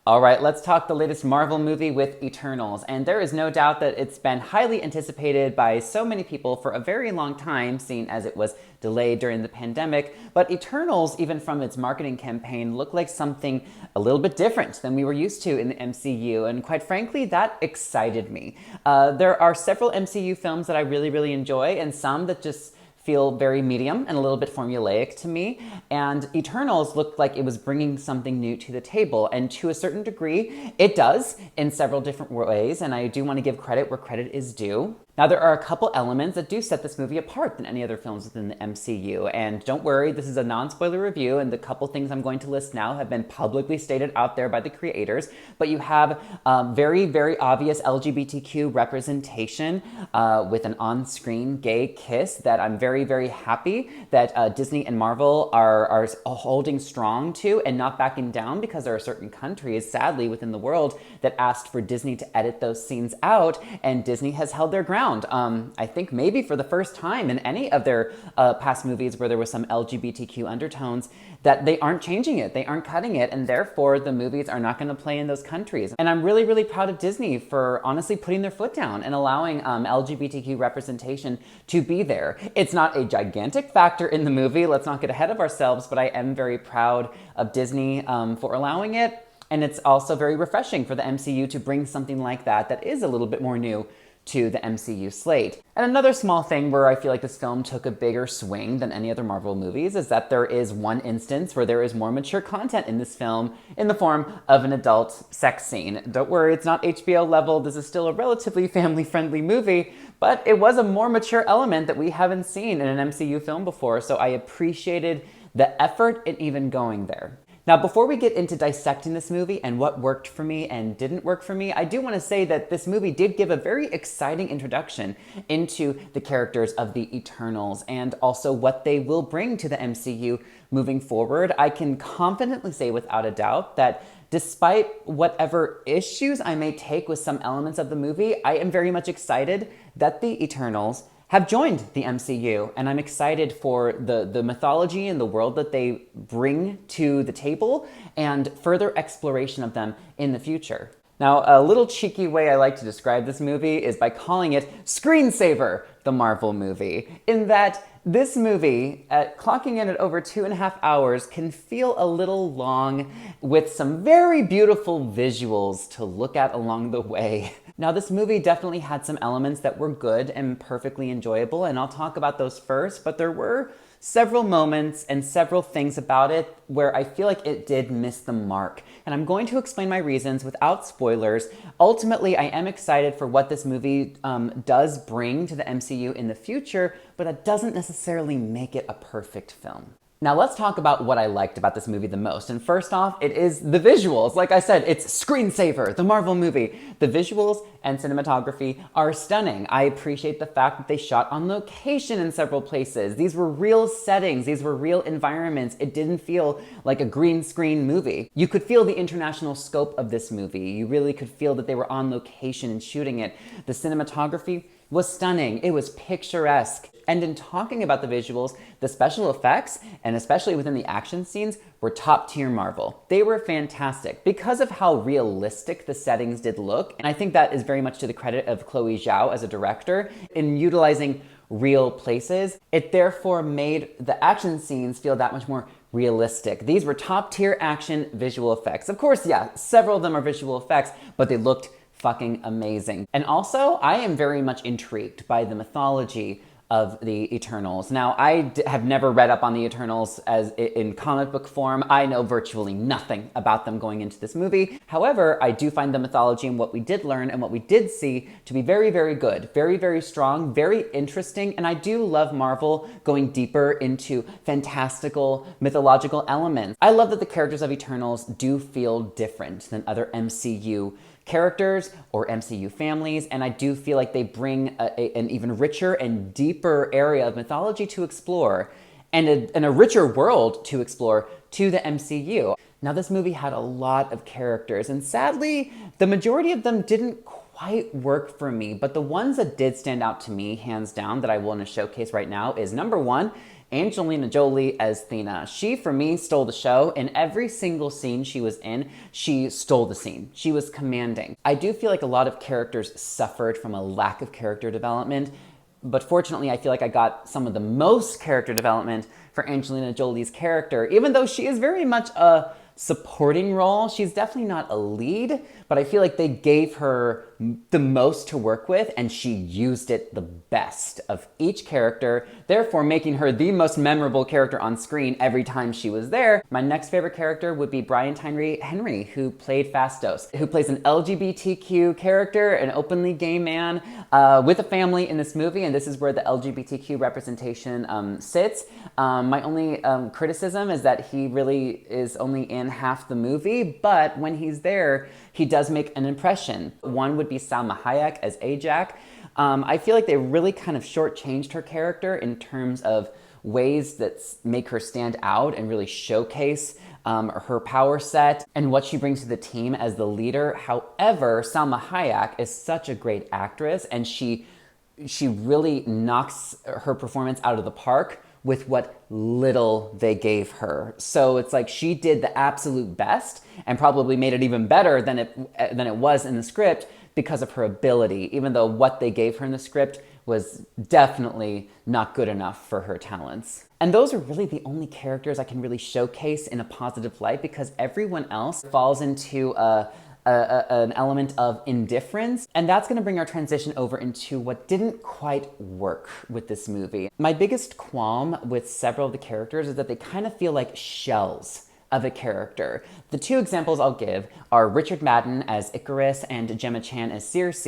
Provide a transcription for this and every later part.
All right, let's talk the latest Marvel movie with Eternals. And there is no doubt that it's been highly anticipated by so many people for a very long time, seeing as it was delayed during the pandemic. But Eternals, even from its marketing campaign, looked like something a little bit different than we were used to in the MCU. And quite frankly, that excited me. There are several MCU films that I really enjoy, and some that just feel very medium and a little bit formulaic to me. And Eternals looked like it was bringing something new to the table. And to a certain degree, it does in several different ways. And I do want to give credit where credit is due. Now, there are a couple elements that do set this movie apart than any other films within the MCU. And don't worry, this is a non-spoiler review, and the couple things I'm going to list now have been publicly stated out there by the creators. But you have very obvious LGBTQ representation with an on-screen gay kiss that I'm very happy that Disney and Marvel are holding strong to and not backing down, because there are certain countries, sadly, within the world that asked for Disney to edit those scenes out, and Disney has held their ground. I think maybe for the first time in any of their past movies where there was some LGBTQ undertones, that they aren't changing it, they aren't cutting it, and therefore the movies are not going to play in those countries. And I'm really proud of Disney for honestly putting their foot down and allowing LGBTQ representation to be there. It's not a gigantic factor in the movie, let's not get ahead of ourselves, but I am very proud of Disney for allowing it. And it's also very refreshing for the MCU to bring something like that is a little bit more new to the MCU slate. And another small thing where I feel like this film took a bigger swing than any other Marvel movies is that there is one instance where there is more mature content in this film in the form of an adult sex scene. Don't worry, it's not HBO level, this is still a relatively family-friendly movie, but it was a more mature element that we haven't seen in an MCU film before, so I appreciated the effort in even going there. Now, before we get into dissecting this movie and what worked for me and didn't work for me, I do want to say that this movie did give a very exciting introduction into the characters of the Eternals and also what they will bring to the MCU moving forward. I can confidently say without a doubt that despite whatever issues I may take with some elements of the movie, I am very much excited that the Eternals have joined the MCU, and I'm excited for the mythology and the world that they bring to the table and further exploration of them in the future. Now, a little cheeky way I like to describe this movie is by calling it Screensaver, the Marvel movie, in that this movie, clocking in at over 2.5 hours, can feel a little long with some very beautiful visuals to look at along the way. Now, this movie definitely had some elements that were good and perfectly enjoyable, and I'll talk about those first, but there were several moments and several things about it where I feel like it did miss the mark. And I'm going to explain my reasons without spoilers. Ultimately, I am excited for what this movie does bring to the MCU in the future, but that doesn't necessarily make it a perfect film. Now let's talk about what I liked about this movie the most. And first off, it is the visuals. Like I said, it's Screensaver, the Marvel movie. The visuals and cinematography are stunning. I appreciate the fact that they shot on location in several places. These were real settings, these were real environments. It didn't feel like a green screen movie. You could feel the international scope of this movie. You really could feel that they were on location and shooting it. The cinematography was stunning. It was picturesque. And in talking about the visuals, the special effects, and especially within the action scenes, were top tier Marvel. They were fantastic because of how realistic the settings did look. And I think that is very much to the credit of Chloe Zhao as a director in utilizing real places. It therefore made the action scenes feel that much more realistic. These were top tier action visual effects. Of course, yeah, several of them are visual effects, but they looked fucking amazing. And also, I am very much intrigued by the mythology of the Eternals. Now, I have never read up on the Eternals as in comic book form. I know virtually nothing about them going into this movie. However, I do find the mythology and what we did learn and what we did see to be very good, very strong, very interesting, and I do love Marvel going deeper into fantastical, mythological elements. I love that the characters of Eternals do feel different than other MCU characters or MCU families, and I do feel like they bring an even richer and deeper area of mythology to explore and a richer world to explore to the MCU. Now, this movie had a lot of characters, and sadly, the majority of them didn't quite work for me, but the ones that did stand out to me, hands down, that I want to showcase right now is number one, Angelina Jolie as Thina. She, for me, stole the show. In every single scene she was in, she stole the scene. She was commanding. I do feel like a lot of characters suffered from a lack of character development, but fortunately, I feel like I got some of the most character development for Angelina Jolie's character. Even though she is very much a supporting role, she's definitely not a lead, but I feel like they gave her the most to work with and she used it the best of each character, therefore making her the most memorable character on screen every time she was there. My next favorite character would be Brian Tynery Henry, who played Fastos, who plays an LGBTQ character, an openly gay man with a family in this movie, and this is where the LGBTQ representation sits. My only criticism is that he really is only in half the movie, but when he's there, he does make an impression. One would be Salma Hayek as Ajak. I feel like they really kind of shortchanged her character in terms of ways that make her stand out and really showcase her power set and what she brings to the team as the leader. However, Salma Hayek is such a great actress, and she really knocks her performance out of the park with what little they gave her. So it's like she did the absolute best and probably made it even better than it was in the script because of her ability, even though what they gave her in the script was definitely not good enough for her talents. And those are really the only characters I can really showcase in a positive light, because everyone else falls into an element of indifference, and that's going to bring our transition over into what didn't quite work with this movie. My biggest qualm with several of the characters is that they kind of feel like shells of a character. The two examples I'll give are Richard Madden as Icarus and Gemma Chan as Circe.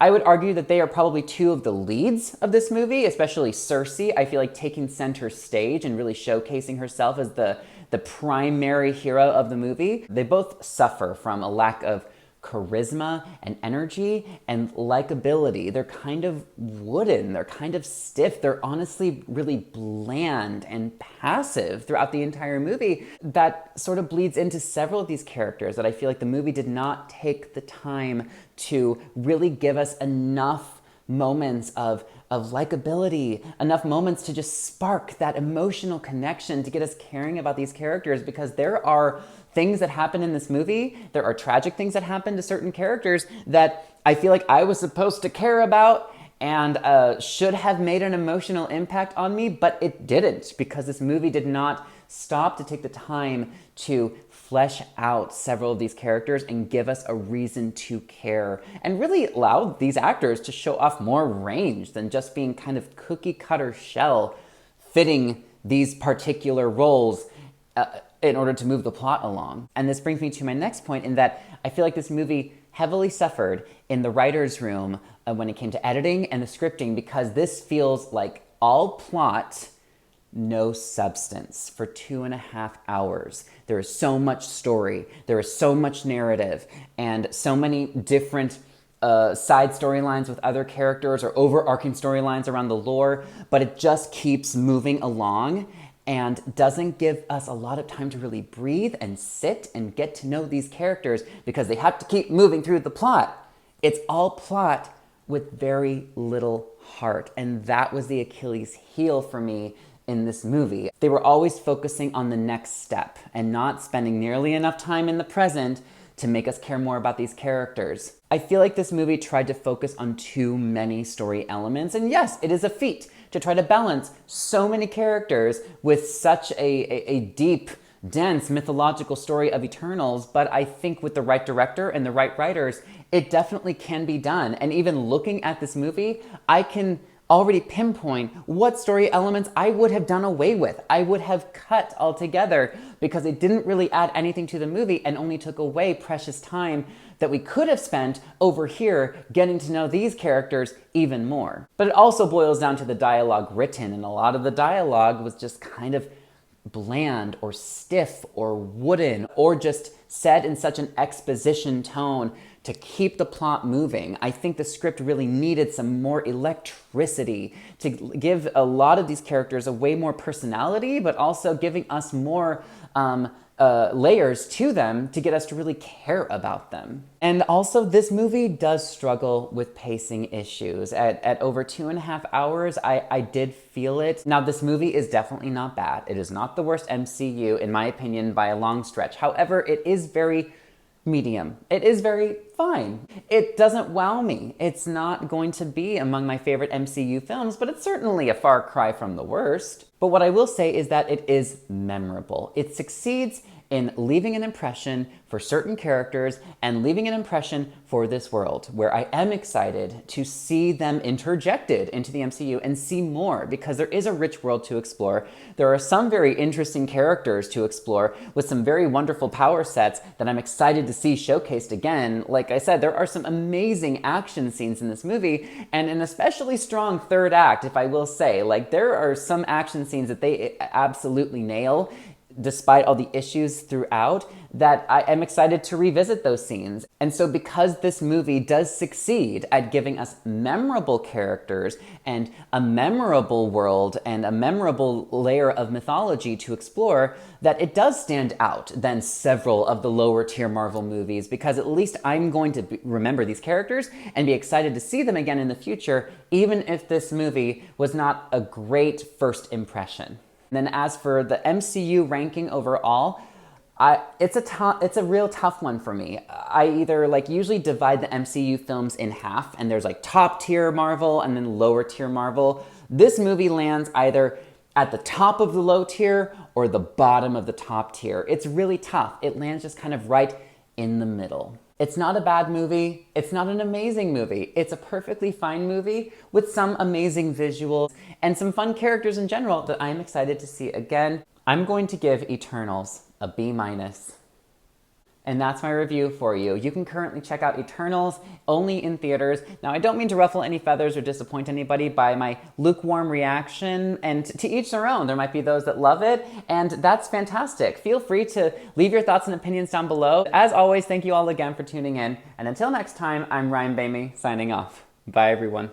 I would argue that they are probably two of the leads of this movie, especially Circe. I feel like taking center stage and really showcasing herself as the primary hero of the movie. They both suffer from a lack of charisma and energy and likability. They're kind of wooden, they're kind of stiff, they're honestly really bland and passive throughout the entire movie. That sort of bleeds into several of these characters that I feel like the movie did not take the time to really give us enough moments of likability, enough moments to just spark that emotional connection to get us caring about these characters, because there are things that happen in this movie, there are tragic things that happen to certain characters that I feel like I was supposed to care about and should have made an emotional impact on me, but it didn't, because this movie did not stop to take the time to flesh out several of these characters and give us a reason to care, and really allow these actors to show off more range than just being kind of cookie cutter shell fitting these particular roles in order to move the plot along. And this brings me to my next point, in that I feel like this movie heavily suffered in the writer's room when it came to editing and the scripting, because this feels like all plot, no substance for 2.5 hours. There is so much story, there is so much narrative, and so many different side storylines with other characters or overarching storylines around the lore, but it just keeps moving along and doesn't give us a lot of time to really breathe and sit and get to know these characters, because they have to keep moving through the plot. It's all plot with very little heart, and that was the Achilles heel for me in this movie. They were always focusing on the next step and not spending nearly enough time in the present to make us care more about these characters. I feel like this movie tried to focus on too many story elements, and yes, it is a feat to try to balance so many characters with such a deep, dense mythological story of Eternals, but I think with the right director and the right writers, it definitely can be done. And even looking at this movie, I can already pinpoint what story elements I would have done away with. I would have cut altogether, because it didn't really add anything to the movie and only took away precious time that we could have spent over here getting to know these characters even more. But it also boils down to the dialogue written, and a lot of the dialogue was just kind of bland or stiff or wooden, or just said in such an exposition tone to keep the plot moving. I think the script really needed some more electricity to give a lot of these characters a way more personality, but also giving us more layers to them to get us to really care about them. And also, this movie does struggle with pacing issues. At over 2.5 hours, I did feel it. Now, this movie is definitely not bad. It is not the worst MCU, in my opinion, by a long stretch. However, it is very medium. It is very fine. It doesn't wow me. It's not going to be among my favorite MCU films, but it's certainly a far cry from the worst. But what I will say is that it is memorable. It succeeds in leaving an impression for certain characters and leaving an impression for this world, where I am excited to see them interjected into the MCU and see more, because there is a rich world to explore. There are some very interesting characters to explore with some very wonderful power sets that I'm excited to see showcased again. Like I said, there are some amazing action scenes in this movie, and an especially strong third act, if I will say. Like, there are some action scenes that they absolutely nail, despite all the issues throughout, that I am excited to revisit those scenes. And so because this movie does succeed at giving us memorable characters and a memorable world and a memorable layer of mythology to explore, that it does stand out than several of the lower tier Marvel movies, because at least I'm going to remember these characters and be excited to see them again in the future, even if this movie was not a great first impression. Then as for the MCU ranking overall, it's a real tough one for me. I either usually divide the MCU films in half, and there's top tier Marvel and then lower tier Marvel. This movie lands either at the top of the low tier or the bottom of the top tier. It's really tough. It lands just kind of right in the middle. It's not a bad movie. It's not an amazing movie. It's a perfectly fine movie with some amazing visuals and some fun characters in general that I'm excited to see again. I'm going to give Eternals a B-. And that's my review for you. You can currently check out Eternals only in theaters. Now, I don't mean to ruffle any feathers or disappoint anybody by my lukewarm reaction, and to each their own. There might be those that love it, and that's fantastic. Feel free to leave your thoughts and opinions down below. As always, thank you all again for tuning in, and until next time, I'm Ryan Bamey, signing off. Bye, everyone.